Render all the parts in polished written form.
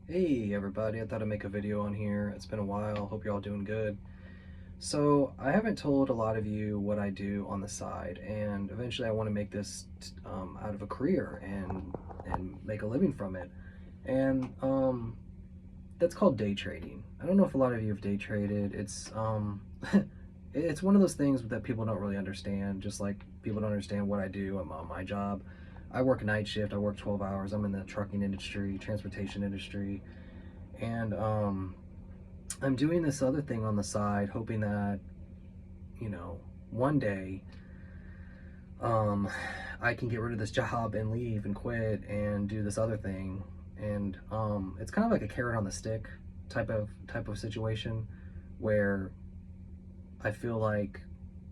Hey everybody, I thought I'd make a video on here. It's been a while, hope you're all doing good. So I haven't told a lot of you what I do on the side, and eventually I want to make this out of a career and make a living from it. And that's called day trading. I don't know if a lot of you have day traded. It's one of those things that people don't really understand, just like people don't understand what I do on my job. I work a night shift, I work 12 hours. I'm in the trucking industry, transportation industry, and I'm doing this other thing on the side, hoping that, you know, one day um, I can get rid of this job and leave and quit and do this other thing. And it's kind of like a carrot on the stick type of situation where I feel like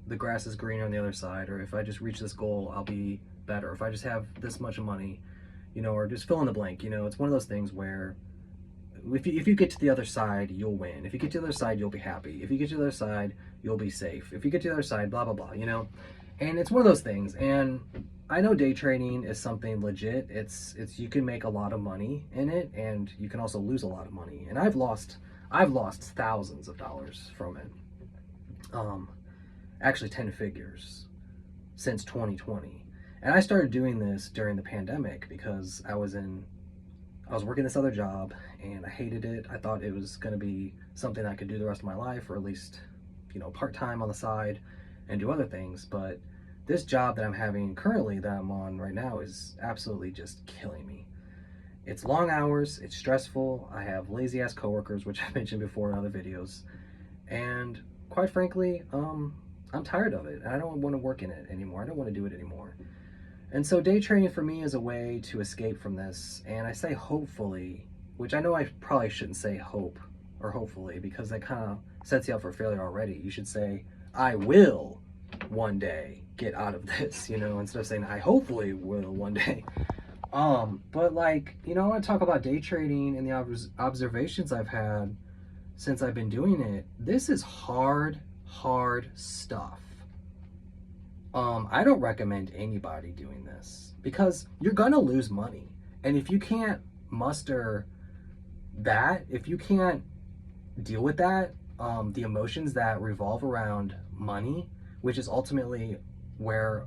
the grass is greener on the other side, or if I just reach this goal, I'll be better. If I just have this much money, or just fill in the blank. It's one of those things where if you get to the other side, you'll win. If you get to the other side, you'll be happy. If you get to the other side, you'll be safe. If you get to the other side, blah, blah, blah. And it's one of those things. And I know day trading is something legit. It's you can make a lot of money in it, and you can also lose a lot of money. And I've lost thousands of dollars from it. Um, Actually 10 figures since 2020. And I started doing this during the pandemic because I was working this other job and I hated it. I thought it was going to be something I could do the rest of my life, or at least, part-time on the side and do other things. But this job that I'm having currently, that I'm on right now, is absolutely just killing me. It's long hours, it's stressful, I have lazy ass coworkers, which I mentioned before in other videos, and quite frankly, I'm tired of it. I don't want to work in it anymore. I don't want to do it anymore. And so day trading for me is a way to escape from this. And I say hopefully, which I know I probably shouldn't say hope or hopefully, because that kind of sets you up for failure already. You should say, I will one day get out of this, instead of saying I hopefully will one day. But I want to talk about day trading and the observations I've had since I've been doing it. This is hard stuff. I don't recommend anybody doing this because you're gonna lose money. And if you can't muster that, if you can't deal with that, the emotions that revolve around money, which is ultimately where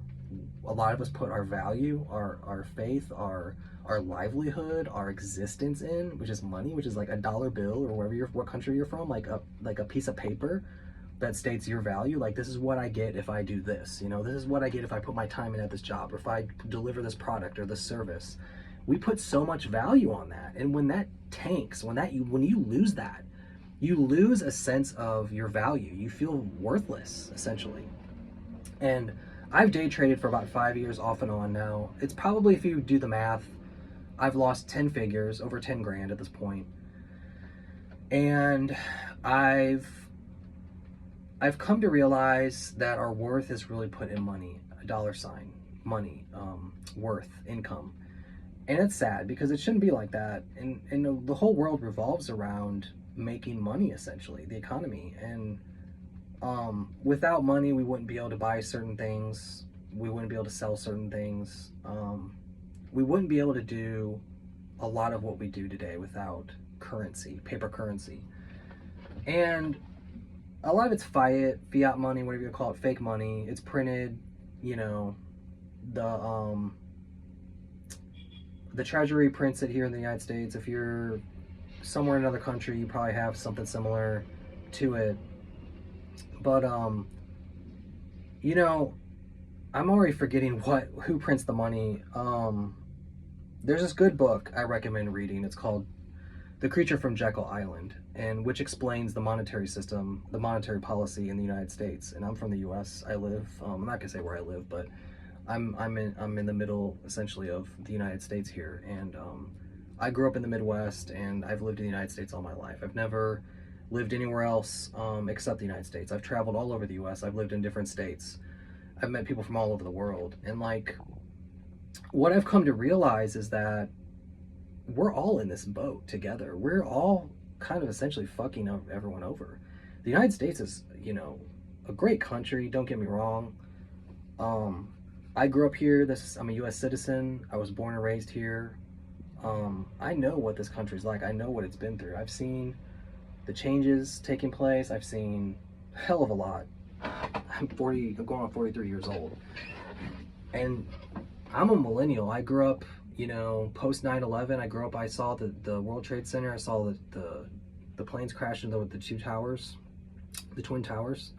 a lot of us put our value, our faith, our livelihood, our existence in, which is money, which is like a dollar bill, or what country you're from, like a piece of paper that states your value. Like, this is what I get if I do this, this is what I get if I put my time in at this job, or if I deliver this product or this service. We put so much value on that, and when that tanks, when you lose that, you lose a sense of your value. You feel worthless, essentially. And I've day traded for about 5 years off and on now. It's probably, if you do the math, I've lost 10 figures, over 10 grand at this point. And I've come to realize that our worth is really put in money, a dollar sign, money, worth, income. And it's sad because it shouldn't be like that. And the whole world revolves around making money, essentially, the economy. And without money, we wouldn't be able to buy certain things. We wouldn't be able to sell certain things. We wouldn't be able to do a lot of what we do today without currency, paper currency. And a lot of it's fiat money, whatever you call it, fake money. It's printed, you know, the the treasury prints it here in the United States. If you're somewhere in another country, you probably have something similar to it. But you know, I'm already forgetting who prints the money. There's this good book I recommend reading. It's called The Creature from Jekyll Island, and which explains the monetary system, the monetary policy in the United States. And I'm from the U.S. I live. I'm not gonna say where I live, but I'm in the middle, essentially, of the United States here. And I grew up in the Midwest, and I've lived in the United States all my life. I've never lived anywhere else except the United States. I've traveled all over the U.S. I've lived in different states. I've met people from all over the world, and what I've come to realize is that we're all in this boat together. We're all kind of essentially fucking everyone over. The United States is, a great country. Don't get me wrong. I grew up here. I'm a U.S. citizen. I was born and raised here. I know what this country's like. I know what it's been through. I've seen the changes taking place. I've seen a hell of a lot. I'm going on 43 years old. And I'm a millennial. I grew up, post 9/11. I grew up, I saw the World Trade Center. I saw the planes crash into the two towers, the Twin Towers.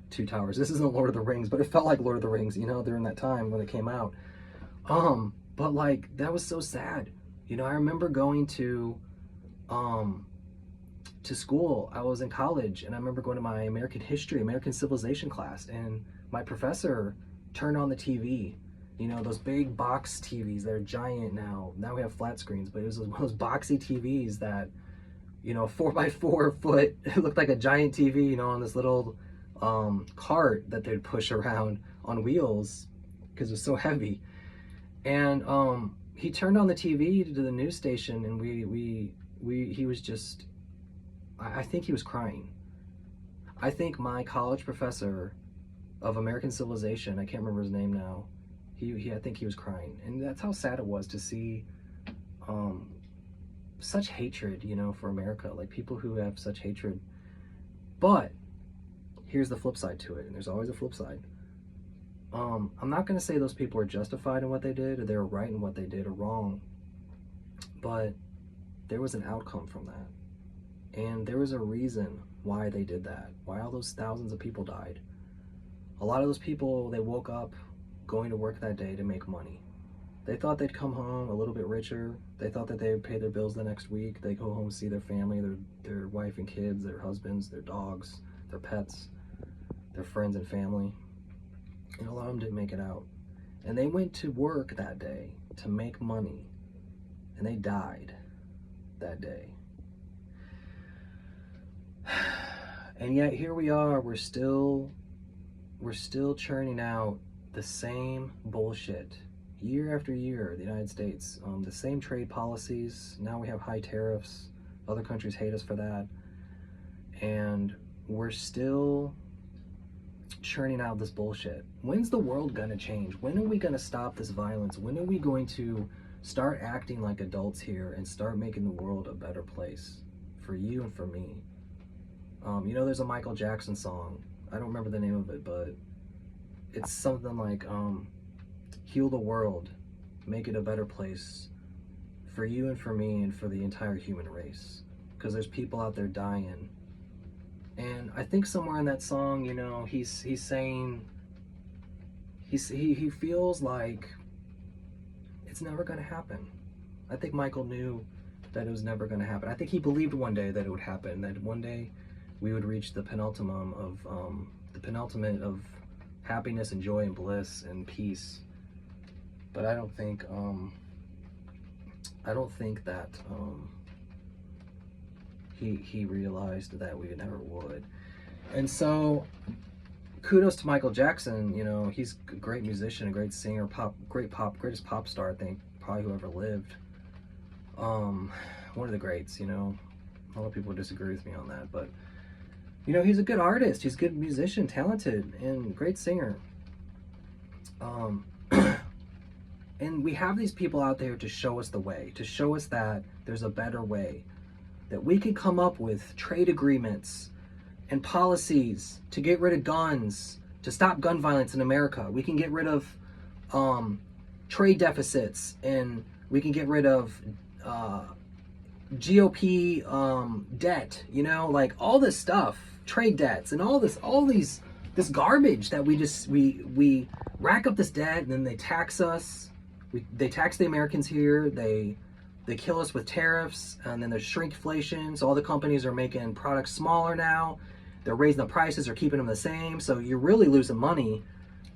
Two towers. This isn't Lord of the Rings, but it felt like Lord of the Rings, during that time when it came out. But like, that was so sad. I remember going to school. I was in college, and I remember going to my American history, American civilization class, and my professor turned on the TV. Those big box TVs that are giant now. Now we have flat screens, but it was one of those boxy TVs that, 4x4 foot, it looked like a giant TV, on this little cart that they'd push around on wheels because it was so heavy. And he turned on the TV to the news station, and he was just, I think he was crying. I think my college professor of American civilization, I can't remember his name now, I think he was crying. And that's how sad it was to see such hatred, for America, like people who have such hatred. But here's the flip side to it, and there's always a flip side. I'm not going to say those people are justified in what they did, or they were right in what they did, or wrong, but there was an outcome from that. And there was a reason why they did that, why all those thousands of people died. A lot of those people, they woke up going to work that day to make money. They thought they'd come home a little bit richer. They thought that they would pay their bills the next week. They go home, see their family, their wife and kids, their husbands, their dogs, their pets, their friends and family. And a lot of them didn't make it out. And they went to work that day to make money, and they died that day. And yet here we are, we're still churning out the same bullshit year after year. The United States, the same trade policies. Now we have high tariffs. Other countries hate us for that. And we're still churning out this bullshit. When's the world gonna change? When are we gonna stop this violence? When are we going to start acting like adults here and start making the world a better place for you and for me? There's a Michael Jackson song. I don't remember the name of it, but it's something like, heal the world, make it a better place for you and for me and for the entire human race. Because there's people out there dying. And I think somewhere in that song, he's saying, he feels like it's never going to happen. I think Michael knew that it was never going to happen. I think he believed one day that it would happen, that one day we would reach the penultimate of happiness and joy and bliss and peace. But I don't think that he realized that we never would. And so kudos to Michael Jackson. He's a great musician, a great singer, greatest pop star, I think, probably who ever lived. One of the greats. A lot of people disagree with me on that, but he's a good artist, he's a good musician, talented, and great singer. And we have these people out there to show us the way, to show us that there's a better way, that we can come up with trade agreements and policies to get rid of guns, to stop gun violence in America. We can get rid of trade deficits, and we can get rid of GOP debt, like all this stuff, trade debts, and this garbage that we rack up this debt, and then they tax us. They tax the Americans here. They kill us with tariffs, and then there's shrinkflation. So all the companies are making products smaller now. They're raising the prices or keeping them the same. So you're really losing money,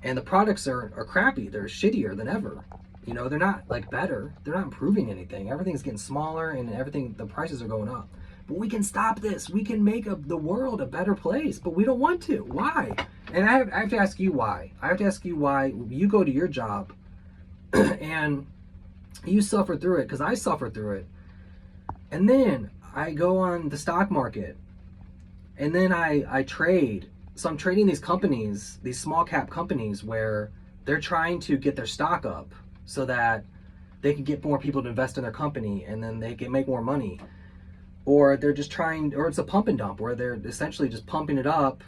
and the products are crappy. They're shittier than ever. They're not like better. They're not improving anything. Everything's getting smaller, and the prices are going up. But we can stop this. We can make the world a better place, but we don't want to. Why? And I have to ask you why. I have to ask you why you go to your job and you suffer through it, because I suffer through it. And then I go on the stock market, and then I trade. So I'm trading these companies, these small cap companies, where they're trying to get their stock up so that they can get more people to invest in their company and then they can make more money. Or they're just trying, or it's a pump and dump where they're essentially just pumping it up,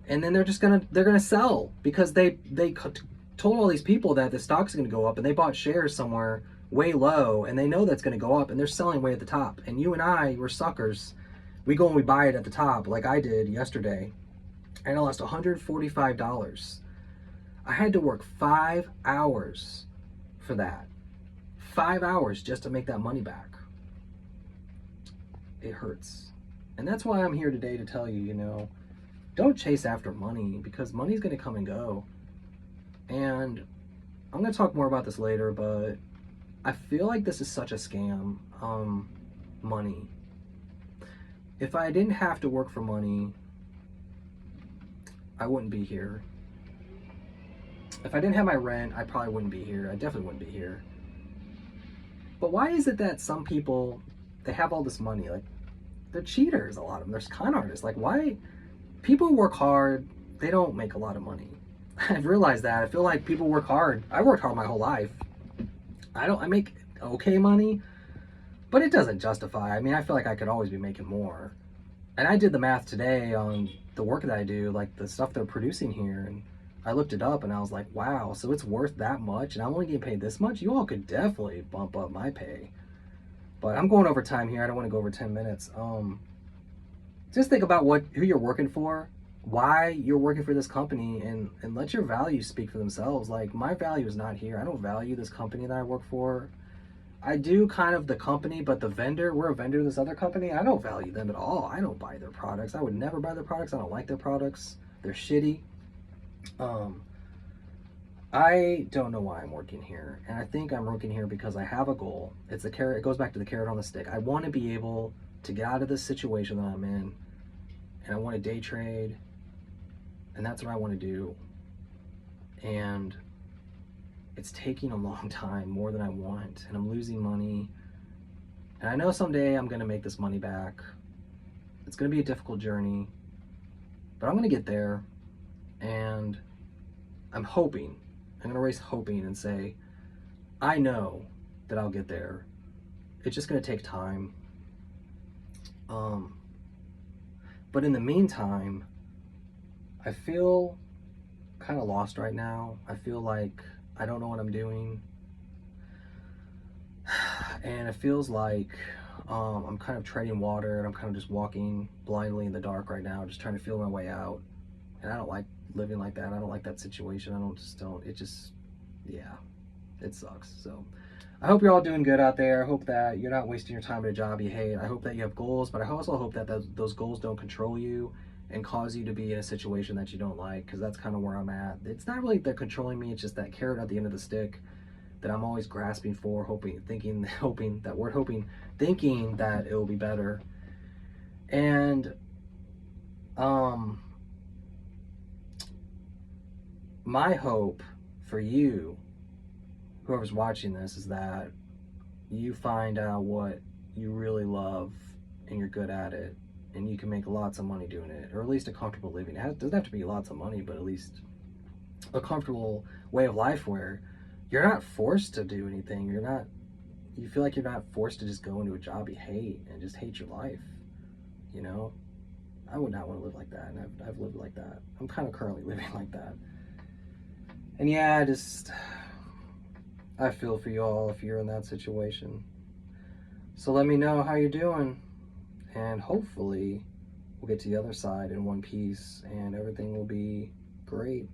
and then they're gonna sell because they told all these people that the stock's gonna go up, and they bought shares somewhere way low, and they know that's gonna go up, and they're selling way at the top. And you and I, we're suckers. We go and we buy it at the top, like I did yesterday, and I lost $145. I had to work 5 hours for that. 5 hours just to make that money back. It hurts. And that's why I'm here today to tell you, don't chase after money, because money's going to come and go. And I'm going to talk more about this later, but I feel like this is such a scam. Money. If I didn't have to work for money, I wouldn't be here. If I didn't have my rent, I probably wouldn't be here. I definitely wouldn't be here. But why is it that some people, they have all this money? Like, they're cheaters, a lot of them. They're con artists. Like, why? People who work hard, they don't make a lot of money. I've realized that. I feel like people work hard. I worked hard my whole life. I make okay money, but it doesn't justify. I mean, I feel like I could always be making more. And I did the math today on the work that I do, like the stuff they're producing here, and I looked it up and I was like, wow, so it's worth that much and I'm only getting paid this much? You all could definitely bump up my pay. But I'm going over time here. I don't want to go over 10 minutes. Just think about who you're working for, why you're working for this company, and let your values speak for themselves. Like, my value is not here. I don't value this company that I work for. I do kind of the company, but the vendor, we're a vendor to this other company. I don't value them at all. I don't buy their products. I would never buy their products. I don't like their products. They're shitty. I don't know why I'm working here, and I think I'm working here because I have a goal. It's a carrot. It goes back to the carrot on the stick. I want to be able to get out of this situation that I'm in, and I want to day trade, and that's what I want to do. And it's taking a long time, more than I want, and I'm losing money. And I know someday I'm going to make this money back. It's going to be a difficult journey, but I'm going to get there, and I'm hoping. I'm going to erase hoping and say, I know that I'll get there. It's just going to take time. But in the meantime, I feel kind of lost right now. I feel like I don't know what I'm doing. And it feels like I'm kind of treading water, and I'm kind of just walking blindly in the dark right now, just trying to feel my way out. And I don't like living like that. I don't like that situation. Yeah, it sucks. So I hope you're all doing good out there. I hope that you're not wasting your time at a job you hate. I hope that you have goals, but I also hope that those goals don't control you and cause you to be in a situation that you don't like, because that's kind of where I'm at. It's not really they're controlling me. It's just that carrot at the end of the stick that I'm always grasping for, thinking that it will be better. And my hope for you, whoever's watching this, is that you find out what you really love and you're good at it, and you can make lots of money doing it, or at least a comfortable living. It doesn't have to be lots of money, but at least a comfortable way of life where you're not forced to do anything. You feel like you're not forced to just go into a job you hate and just hate your life. I would not want to live like that, and I've lived like that. I'm kind of currently living like that. And yeah, I feel for you all if you're in that situation. So let me know how you're doing, and hopefully we'll get to the other side in one piece and everything will be great.